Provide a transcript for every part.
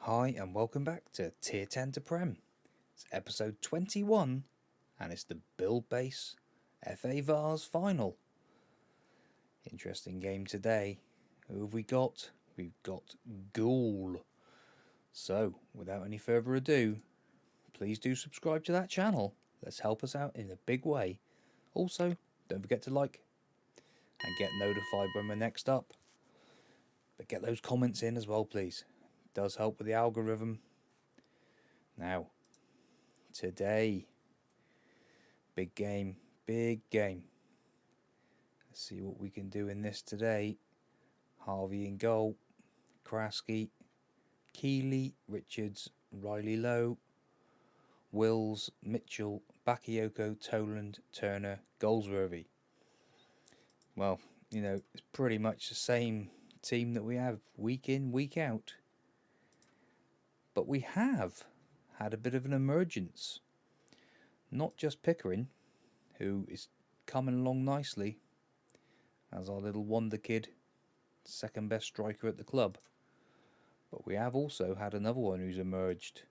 Hi and welcome back to Tier 10 to Prem. It's episode 21 and it's the Buildbase FA Vase Final. Interesting game today. Who have we got? We've got Ghoul. So, without any further ado, please do subscribe to that channel. Let's help us out in a big way. Also, don't forget to like and get notified when we're next up. But get those comments in as well, please. It does help with the algorithm. Now, today, big game. Let's see what we can do in this today. Harvey in goal, Kraski, Keeley, Richards, Riley Lowe, Wills, Mitchell, Bakayoko, Toland, Turner, Goldsworthy. Well, it's pretty much the same team that we have week in, week out. But we have had a bit of an emergence. Not just Pickering, who is coming along nicely as our little wonder kid, second best striker at the club. But we have also had another one who's emerged.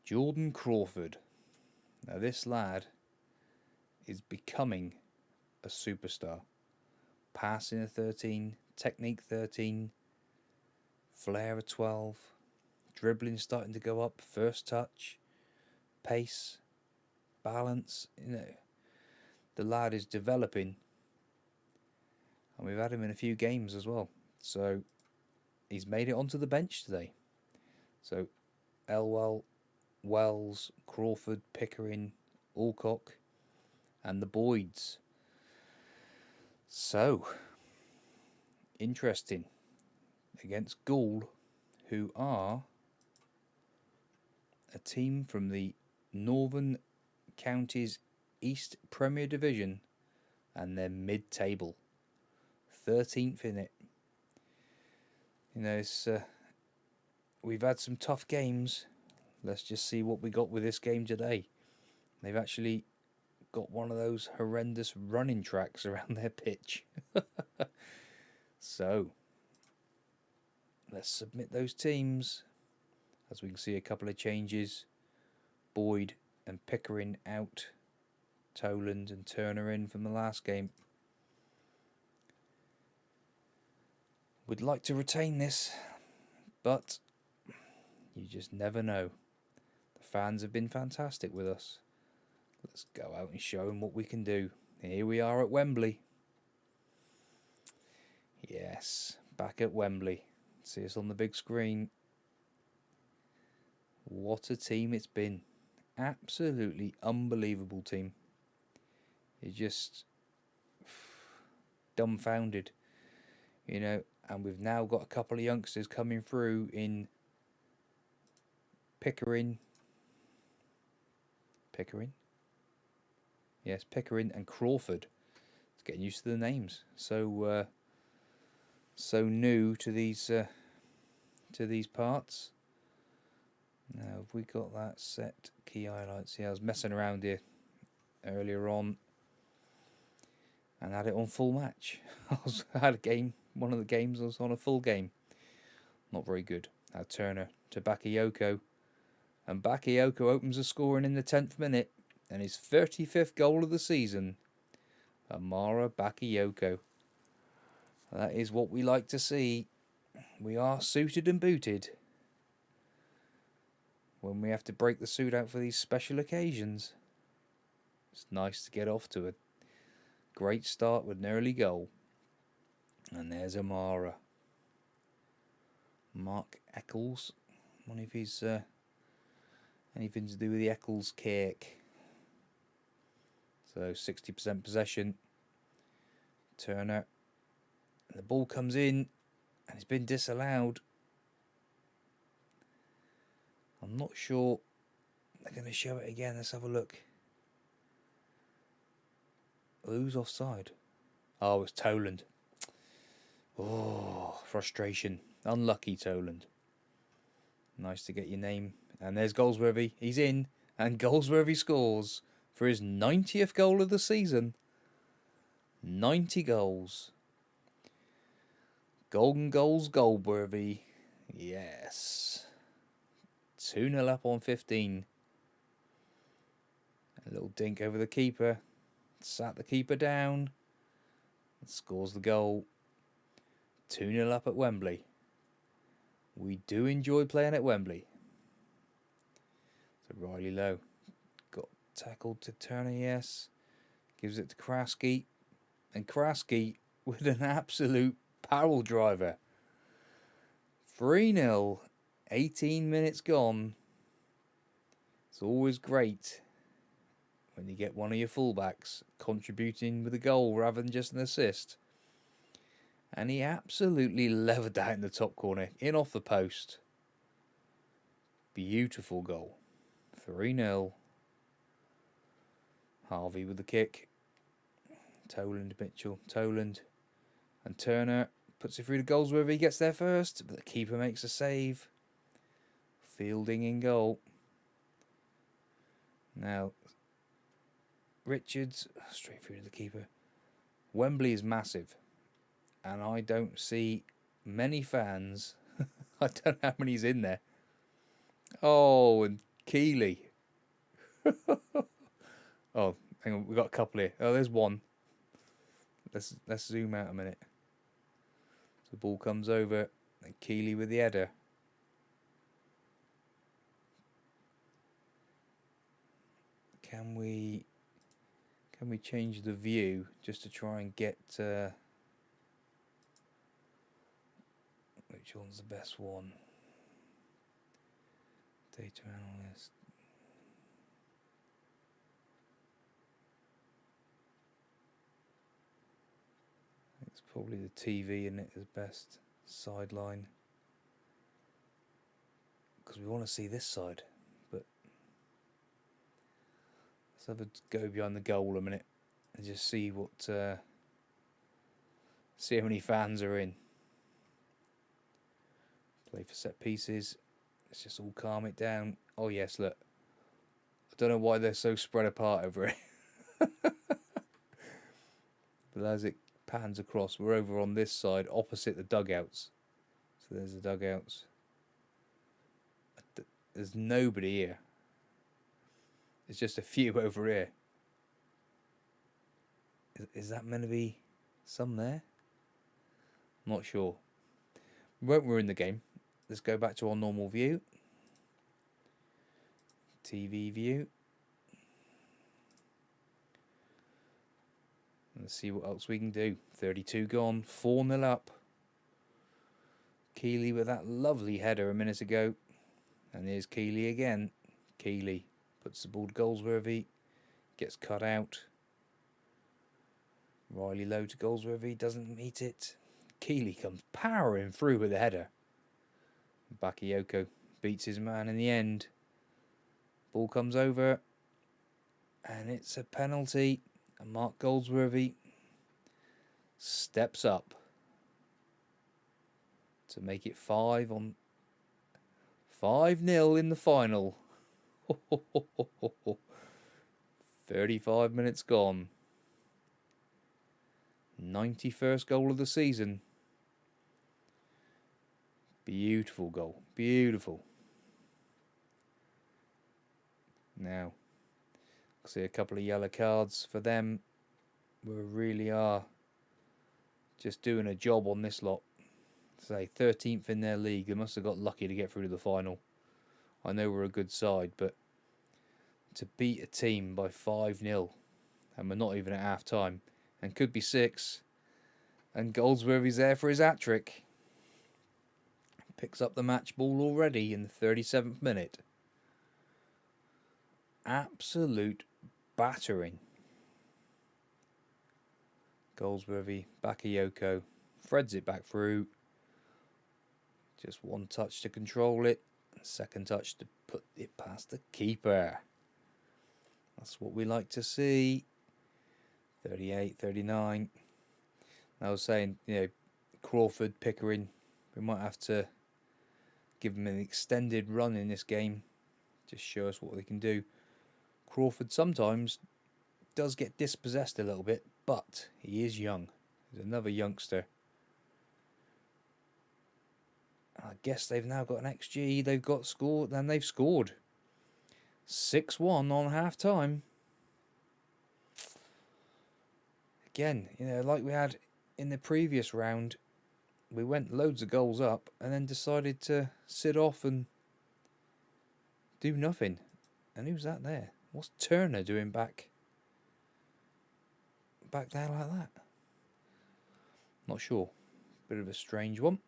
Jordan Crawford. Now this lad is becoming a superstar. Passing a 13, technique 13, flair a 12, dribbling starting to go up, first touch, pace, balance. The lad is developing, and we've had him in a few games as well. So he's made it onto the bench today. So Elwell, Wells, Crawford, Pickering, Alcock, and the Boyds. So interesting against Ghoul, who are a team from the Northern Counties East Premier Division, and they're mid-table, 13th in it. We've had some tough games. Let's just see what we got with this game today. They've actually got one of those horrendous running tracks around their pitch. So let's submit those teams. As we can see, a couple of changes. Boyd and Pickering out. Toland and Turner in from the last game. We'd like to retain this, but you just never know. The fans have been fantastic with us. Let's go out and show them what we can do. Here we are at Wembley. Yes, back at Wembley. See us on the big screen. What a team it's been. Absolutely unbelievable team. You're just dumbfounded, and we've now got a couple of youngsters coming through in Pickering. Yes, Pickering and Crawford. It's getting used to the names. So new to these parts. Now, have we got that set? Key highlights. Yeah, I was messing around here earlier on and had it on full match. I had a game. One of the games I was on a full game. Not very good. Now Turner to Bakayoko. And Bakayoko opens the scoring in the 10th minute. And his 35th goal of the season. Amara Bakayoko. That is what we like to see. We are suited and booted when we have to break the suit out for these special occasions. It's nice to get off to a great start with an early goal. And there's Amara. Mark Eccles. One of his anything to do with the Eccles cake. So 60% possession. Turner. And the ball comes in and it's been disallowed. I'm not sure they're going to show it again. Let's have a look. Who's offside? Oh, it's Toland. Oh, frustration. Unlucky Toland. Nice to get your name. And there's Goldsworthy. He's in. And Goldsworthy scores for his 90th goal of the season. 90 goals. Golden goals, Goldsworthy. Yes. 2-0 up on 15. A little dink over the keeper. Sat the keeper down. And scores the goal. 2-0 up at Wembley. We do enjoy playing at Wembley. So Riley Lowe got tackled to Turner, yes. Gives it to Kraski. And Kraski with an absolute barrel driver. 3-0. 18 minutes gone. It's always great when you get one of your fullbacks contributing with a goal rather than just an assist. And he absolutely levered that in the top corner, in off the post. Beautiful goal. 3-0. Harvey with the kick. Toland, Mitchell, Toland. And Turner puts it through the goals wherever he gets there first. But the keeper makes a save. Fielding in goal. Now, Richards, straight through to the keeper. Wembley is massive. And I don't see many fans. I don't know how many's in there. Oh, and Keeley. Oh, hang on, we've got a couple here. Oh, there's one. Let's zoom out a minute. The ball comes over, and Keeley with the header. Can we change the view just to try and get which one's the best one? Data analyst. It's probably the TV in it is best. Sideline. Because we want to see this side. But let's have a go behind the goal a minute and just see what see how many fans are in. Play for set pieces. Let's just all calm it down. Oh yes, look. I don't know why they're so spread apart over it. But as it pans across, we're over on this side, opposite the dugouts. So there's the dugouts. There's nobody here. There's just a few over here. Is that meant to be some there? I'm not sure. We won't ruin the game. Let's go back to our normal view. TV view. Let's see what else we can do. 32 gone, 4-0 up. Keeley with that lovely header a minute ago. And here's Keeley again. Keeley puts the ball to Goldsworthy. Gets cut out. Riley Lowe to Goldsworthy. Doesn't meet it. Keeley comes powering through with the header. Bakayoko beats his man in the end. Ball comes over. And it's a penalty. And Mark Goldsworthy steps up to make it 5-0 in the final. 35 minutes gone. 91st goal of the season. Beautiful goal. Beautiful. Now, I see a couple of yellow cards for them. We really are just doing a job on this lot. Say 13th in their league. They must have got lucky to get through to the final. I know we're a good side, but to beat a team by 5-0, and we're not even at half time, and could be 6, and Goldsworthy's there for his hat-trick. Picks up the match ball already in the 37th minute. Absolute battering. Goldsworthy, Bakayoko, threads it back through. Just one touch to control it. Second touch to put it past the keeper. That's what we like to see. 38, 39. I was saying, Crawford, Pickering, we might have to give them an extended run in this game. Just show us what they can do. Crawford sometimes does get dispossessed a little bit, but he is young. He's another youngster. I guess they've now got an XG. They've got scored, and they've scored 6-1 on half-time. Again, like we had in the previous round, we went loads of goals up and then decided to sit off and do nothing. And who's that there? What's Turner doing back there like that? Not sure. Bit of a strange one.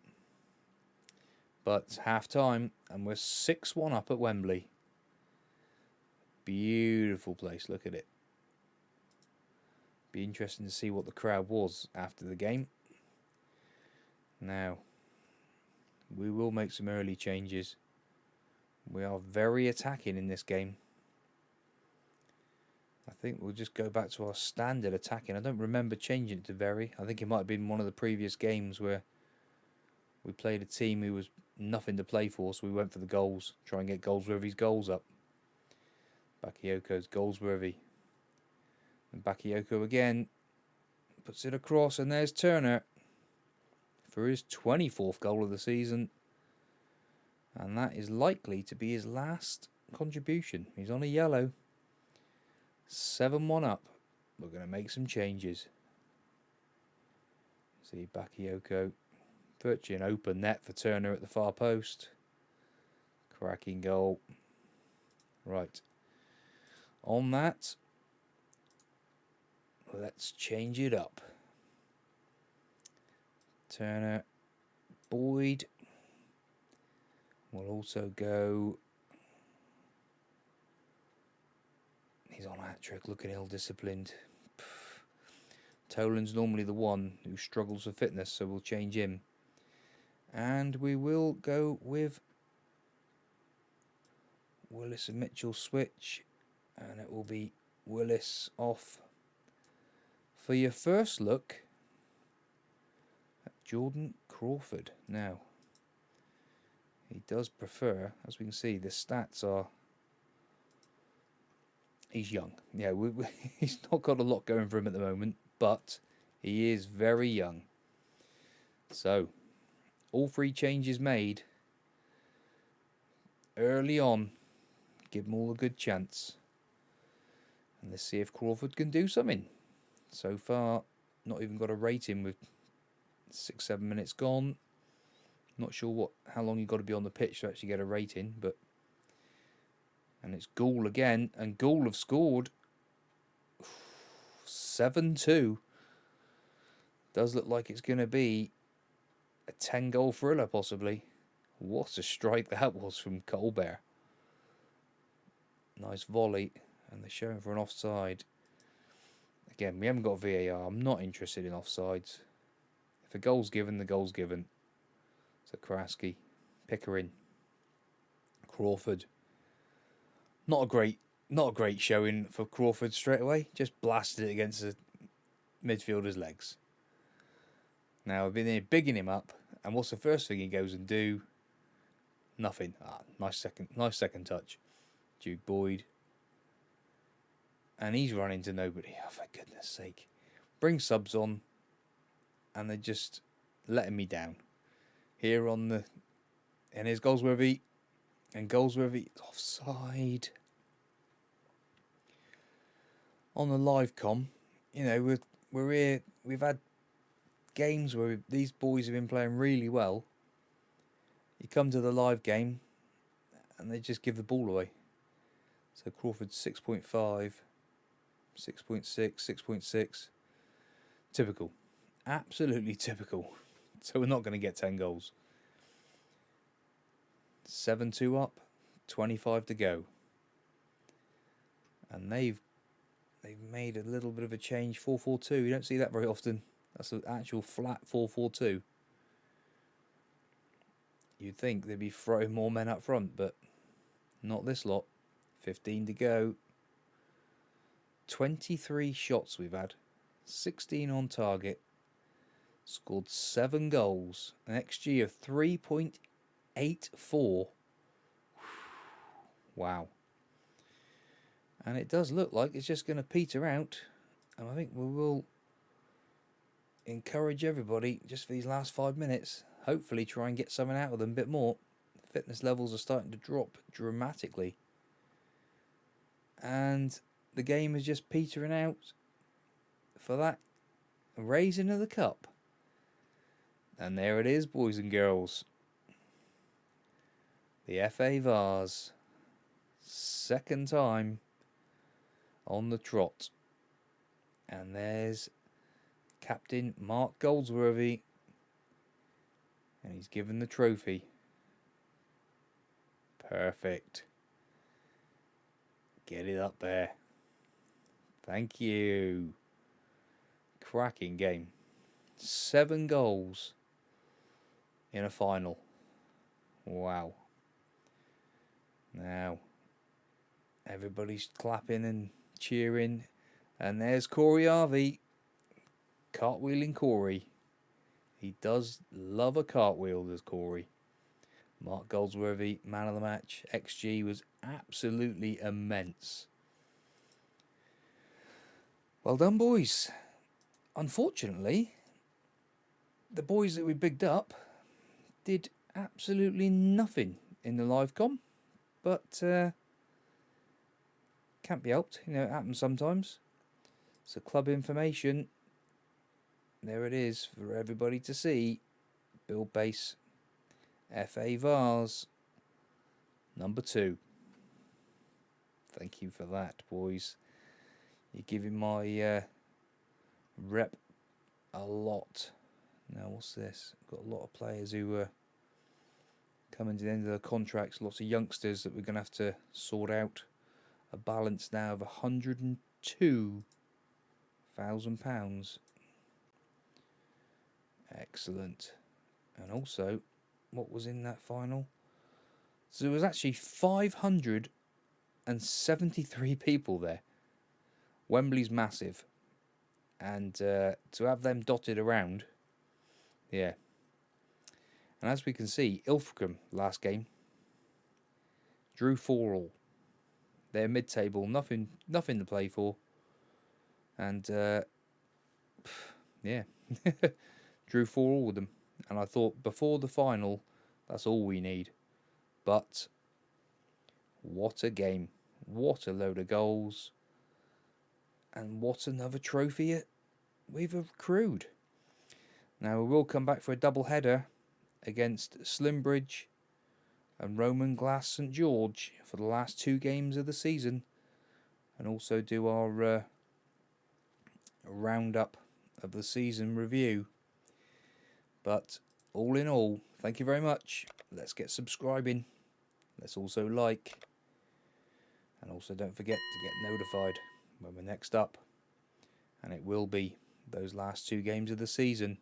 But it's half-time, and we're 6-1 up at Wembley. Beautiful place, look at it. Be interesting to see what the crowd was after the game. Now, we will make some early changes. We are very attacking in this game. I think we'll just go back to our standard attacking. I don't remember changing it to very. I think it might have been one of the previous games where we played a team who was nothing to play for, so we went for the goals, try and get Goldsworthy's goals up. Bakayoko's Goldsworthy. And Bakayoko again puts it across, and there's Turner for his 24th goal of the season. And that is likely to be his last contribution. He's on a yellow. 7-1 up. We're going to make some changes. See Bakayoko. Virtually an open net for Turner at the far post. Cracking goal. Right. On that, let's change it up. Turner. Boyd. We'll also go. He's on a hat-trick, looking ill-disciplined. Tolan's normally the one who struggles with fitness, so we'll change him. And we will go with Willis and Mitchell switch. And it will be Willis off for your first look at Jordan Crawford. Now, he does prefer, as we can see, the stats are... He's young. Yeah, he's not got a lot going for him at the moment, but he is very young. So, all three changes made early on. Give them all a good chance. And let's see if Crawford can do something. So far, not even got a rating with 6-7 minutes gone. Not sure how long you've got to be on the pitch to actually get a rating, but... And it's Gould again, and Gould have scored 7-2. Does look like it's going to be a 10-goal thriller, possibly. What a strike that was from Colbert. Nice volley, and they're showing for an offside. Again, we haven't got VAR. I'm not interested in offsides. If a goal's given, the goal's given. So Kraski, Pickering, Crawford. Not a great showing for Crawford straight away. Just blasted it against the midfielder's legs. Now I've been there bigging him up, and what's the first thing he goes and do? Nothing. Nice second touch. Jude Boyd. And he's running to nobody. Oh, for goodness sake. Bring subs on, and they're just letting me down. Here on the... And here's Goldsworthy. And Goldsworthy offside. On the live com, we're here. We've had games where these boys have been playing really well. You come to the live game, and they just give the ball away. So Crawford's 6.5, 6.6, 6.6. Typical. Absolutely typical. So we're not going to get 10 goals. 7-2 up, 25 to go. And they've made a little bit of a change, 4-4-2. You don't see that very often. That's an actual flat 4-4-2. You'd think they'd be throwing more men up front, but not this lot. 15 to go. 23 shots we've had. 16 on target. Scored 7 goals. An XG of 3.84. Wow. And it does look like it's just going to peter out. And I think we will encourage everybody, just for these last 5 minutes, hopefully try and get something out of them a bit more. Fitness levels are starting to drop dramatically. And the game is just petering out for that raising of the cup. And there it is, boys and girls. The FA Vase. Second time on the trot. And there's Captain Mark Goldsworthy. And he's given the trophy. Perfect. Get it up there. Thank you. Cracking game. 7 goals in a final. Wow. Now, everybody's clapping and cheering. And there's Corey Harvey. Cartwheeling Corey. He does love a cartwheel, does Corey. Mark Goldsworthy, man of the match. XG was absolutely immense. Well done, boys. Unfortunately, the boys that we bigged up did absolutely nothing in the live com. But can't be helped. You know, it happens sometimes. So club information. There it is for everybody to see. Buildbase FA Vase number 2. Thank you for that, boys. You're giving my rep a lot. Now, what's this? Got a lot of players who are coming to the end of their contracts. Lots of youngsters that we're going to have to sort out. A balance now of £102,000. Excellent. And also, what was in that final? So there was actually 573 people there. Wembley's massive. And to have them dotted around, yeah. And as we can see, Ilfracombe, last game, drew 4-4. They're mid-table, nothing to play for. And, yeah, drew 4-4 with them. And I thought, before the final, that's all we need. But, what a game. What a load of goals. And what another trophy we've accrued. Now, we will come back for a double header against Slimbridge and Roman Glass St George for the last 2 games of the season. And also do our roundup of the season review. But all in all, thank you very much. Let's get subscribing. Let's also like. And also don't forget to get notified when we're next up. And it will be those last 2 games of the season.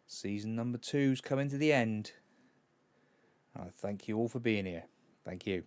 Season number 2's coming to the end. And I thank you all for being here. Thank you.